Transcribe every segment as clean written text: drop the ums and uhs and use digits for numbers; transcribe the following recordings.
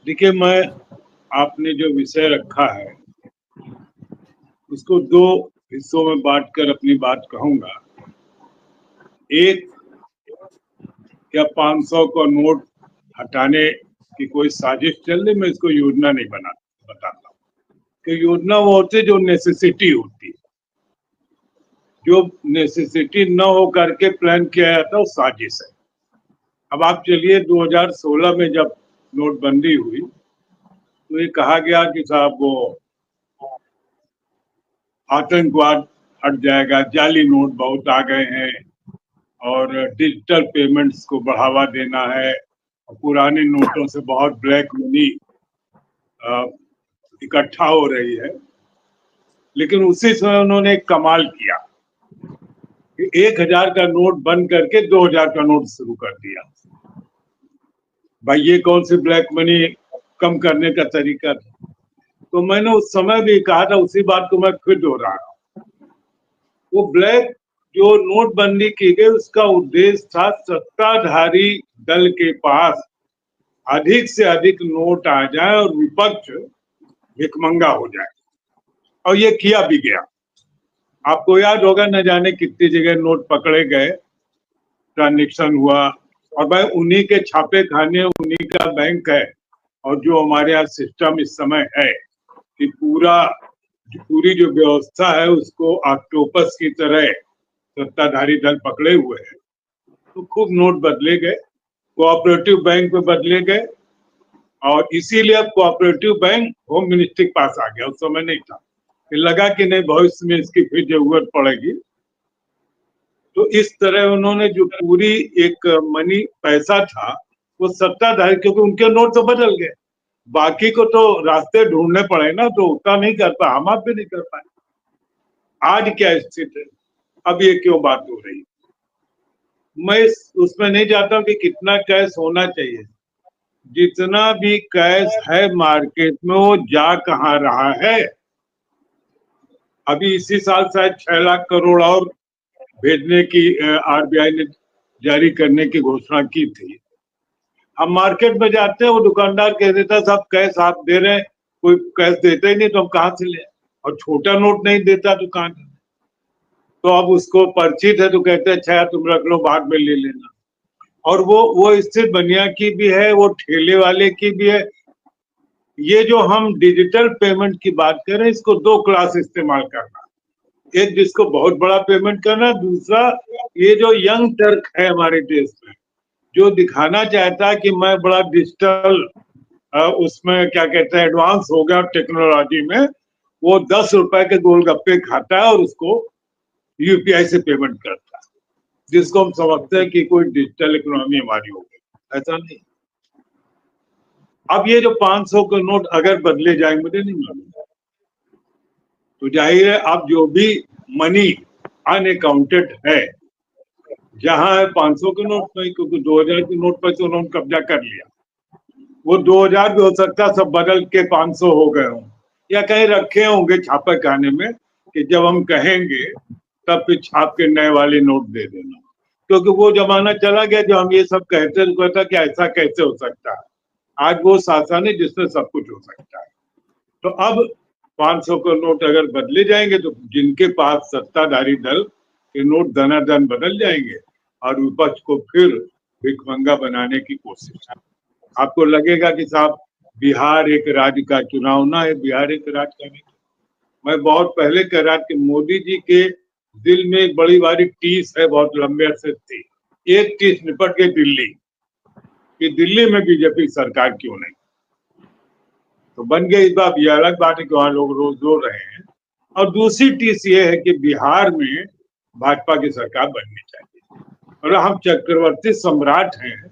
देखिए, मैं आपने जो विषय रखा है उसको दो हिस्सों में बांटकर अपनी बात कहूंगा। एक, क्या 500 का नोट हटाने की कोई साजिश चल रही, मैं इसको योजना नहीं बताता कि योजना वो होती है जो नेसेसिटी होती है। जो नेसेसिटी न हो करके प्लान किया जाता है वो साजिश है। अब आप चलिए 2016 में जब नोटबंदी हुई तो ये कहा गया कि साहब वो आतंकवाद हट जाएगा, जाली नोट बहुत आ गए हैं और डिजिटल पेमेंट्स को बढ़ावा देना है और पुराने नोटों से बहुत ब्लैक मनी इकट्ठा हो रही है। लेकिन उसी समय उन्होंने एक कमाल किया कि 1000 का नोट बंद करके 2000 का नोट शुरू कर दिया। भाई ये कौन सी ब्लैक मनी कम करने का तरीका था? तो मैंने उस समय भी कहा था, उसी बात को मैं फिर दोहरा रहा हूं। वो ब्लैक जो नोटबंदी की गई उसका उद्देश्य था सत्ताधारी दल के पास अधिक से अधिक नोट आ जाए और विपक्ष भिखमंगा हो जाए, और ये किया भी गया। आपको याद होगा, न जाने कितनी जगह नोट पकड़े गए, ट्रांजेक्शन हुआ, और भाई उन्हीं के छापे खाने, उन्हीं का बैंक है। और जो हमारे यहाँ सिस्टम इस समय है कि पूरी जो व्यवस्था है उसको ऑक्टोपस की तरह सत्ताधारी दल पकड़े हुए हैं। तो खूब नोट बदले गए, कोऑपरेटिव बैंक में बदले गए, और इसीलिए अब कोऑपरेटिव बैंक होम मिनिस्ट्री के पास आ गया। उस समय नहीं था, फिर लगा कि नहीं भविष्य में इसकी फिर जरूरत पड़ेगी। तो इस तरह उन्होंने जो पूरी एक मनी पैसा था वो सत्ताधारी, क्योंकि उनके नोट तो बदल गए, बाकी को तो रास्ते ढूंढने पड़े ना, तो उतना नहीं कर पाए, हम आप भी नहीं कर पाए। आज क्या स्थिति है, अब ये क्यों बात हो रही है? मैं उसमें नहीं जाता हूँ कि कितना कैश होना चाहिए। जितना भी कैश है मार्केट में वो जा कहाँ रहा है? अभी इसी साल शायद 6 लाख करोड़ और भेजने की आरबीआई ने जारी करने की घोषणा की थी। हम मार्केट में जाते हैं, वो दुकानदार कह देता है साहब कैश आप दे रहे हैं, कोई कैश देता ही नहीं तो हम कहाँ से ले, और छोटा नोट नहीं देता दुकान। तो अब उसको परिचित है तो कहते हैं अच्छा तुम रख लो, बाद में ले लेना। और वो स्थिति बनिया की भी है, वो ठेले वाले की भी है। ये जो हम डिजिटल पेमेंट की बात कर रहे हैं, इसको दो क्लास इस्तेमाल करना। एक जिसको बहुत बड़ा पेमेंट करना, दूसरा ये जो यंग टर्क है हमारे देश में, जो दिखाना चाहता है कि मैं बड़ा डिजिटल उसमें क्या कहते हैं एडवांस हो गया टेक्नोलॉजी में, वो 10 रुपए के गोलगप्पे खाता है और उसको यूपीआई से पेमेंट करता है, जिसको हम समझते हैं कि कोई डिजिटल इकोनॉमी हमारी हो गई। ऐसा नहीं। अब ये जो 500 के नोट अगर बदले जाएंगे, मुझे नहीं मालूम, तो जाहिर है अब जो भी मनी अनअकाउंटेड है, जहां है 500 के नोट में, क्योंकि 2000 के नोट पर तो उन्होंने कब्जा कर लिया। वो 2000 भी हो सकता सब बदल के 500 हो गए हों, या कहीं रखे होंगे छापे खाने में कि जब हम कहेंगे तब फिर छाप के नए वाले नोट दे देना। क्योंकि वो जमाना चला गया जो हम ये सब कहते तो कहता कि ऐसा कैसे हो सकता है। आज वो शासन है जिसमें सब कुछ हो सकता है। तो अब 500 के नोट अगर बदले जाएंगे तो जिनके पास सत्ताधारी दल के नोट धनाधन बदल जाएंगे और विपक्ष को फिर भिखमंगा बनाने की कोशिश। आपको लगेगा कि साहब बिहार एक राज्य का चुनाव ना है, बिहार एक राज्य का नहीं। मैं बहुत पहले कह रहा कि मोदी जी के दिल में एक बड़ी बारी टीस है, बहुत लंबे अरसे थी। एक टीस निपट गई दिल्ली कि दिल्ली में बीजेपी सरकार क्यों नहीं, तो बन गई। इस बार ये अलग बात है कि वहां लोग रोज रो रहे हैं। और दूसरी टीस ये है कि बिहार में भाजपा की सरकार बननी चाहिए। और हम चक्रवर्ती सम्राट हैं,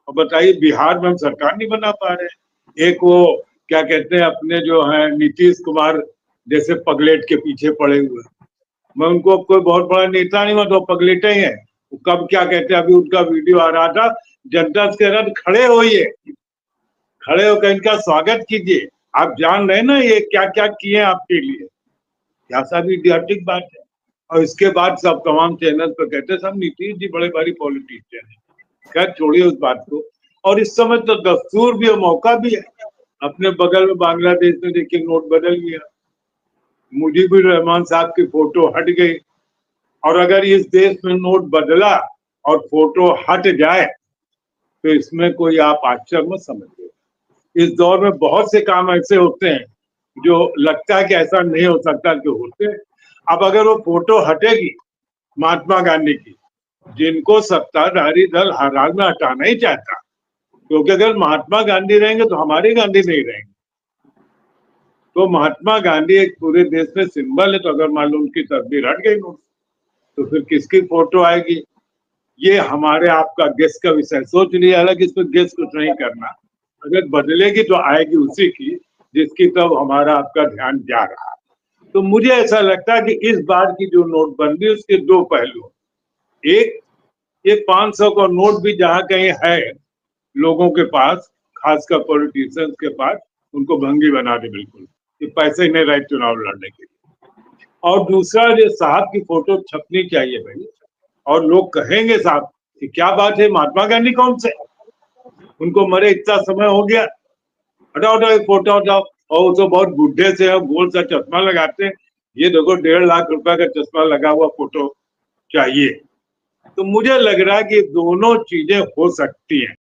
और बताइए बिहार में हम सरकार नहीं बना पा रहे। एक वो क्या कहते हैं अपने जो है नीतीश कुमार जैसे पगलेट के पीछे पड़े हुए। मैं उनको कोई बहुत बड़ा नेता नहीं, मैं तो पगलेटे ही है। कब क्या कहते हैं, अभी उनका वीडियो आ रहा था, जनता से कह रहा था खड़े होइए, खड़े होकर इनका स्वागत कीजिए। आप जान रहे ना ये क्या क्या किए आपके लिए, क्या सा भी इडियोटिक बात है। और इसके बाद सब तमाम चैनल पर कहते सब नीतीश जी बड़े भारी पॉलिटिशियन है। खैर छोड़िए उस बात को। और इस समय तो दस्तूर भी है, मौका भी है। अपने बगल में बांग्लादेश में देखिए नोट बदल गया, मुजीबुर रहमान साहब की फोटो हट गई। और अगर इस देश में नोट बदला और फोटो हट जाए तो इसमें कोई आप आश्चर्य मत समझिए। इस दौर में बहुत से काम ऐसे होते हैं जो लगता है कि ऐसा नहीं हो सकता, जो होते हैं। अब अगर वो फोटो हटेगी महात्मा गांधी की, जिनको सत्ताधारी दल हर हाल में हटाना ही चाहता, क्योंकि अगर महात्मा गांधी रहेंगे तो हमारे गांधी नहीं रहेंगे। तो महात्मा गांधी एक पूरे देश में सिंबल है, तो अगर मान लो उनकी तस्वीर हट गई तो फिर किसकी फोटो आएगी? ये हमारे आपका गेस का विषय। सोच लिया, हालांकि इस पर गेस कुछ नहीं करना। अगर बदलेगी तो आएगी उसी की जिसकी तब हमारा आपका ध्यान जा रहा है। तो मुझे ऐसा लगता है कि इस बार की जो नोटबंदी उसके दो पहलू, एक ये 500 का नोट भी जहां कहीं है लोगों के पास, खासकर पॉलिटिशियंस के पास, उनको भंगी बना दे बिल्कुल, कि पैसे नहीं रहे चुनाव लड़ने के लिए। और दूसरा, जो साहब की फोटो छपनी चाहिए भाई, और लोग कहेंगे साहब कि क्या बात है, महात्मा गांधी कौन से, उनको मरे इतना समय हो गया, हटाओ हटाओ फोटो हटाओ। और वो तो बहुत बुढ़े से गोल सा चश्मा लगाते हैं, ये देखो 1.5 लाख रुपए का चश्मा लगा हुआ फोटो चाहिए। तो मुझे लग रहा है कि दोनों चीजें हो सकती हैं।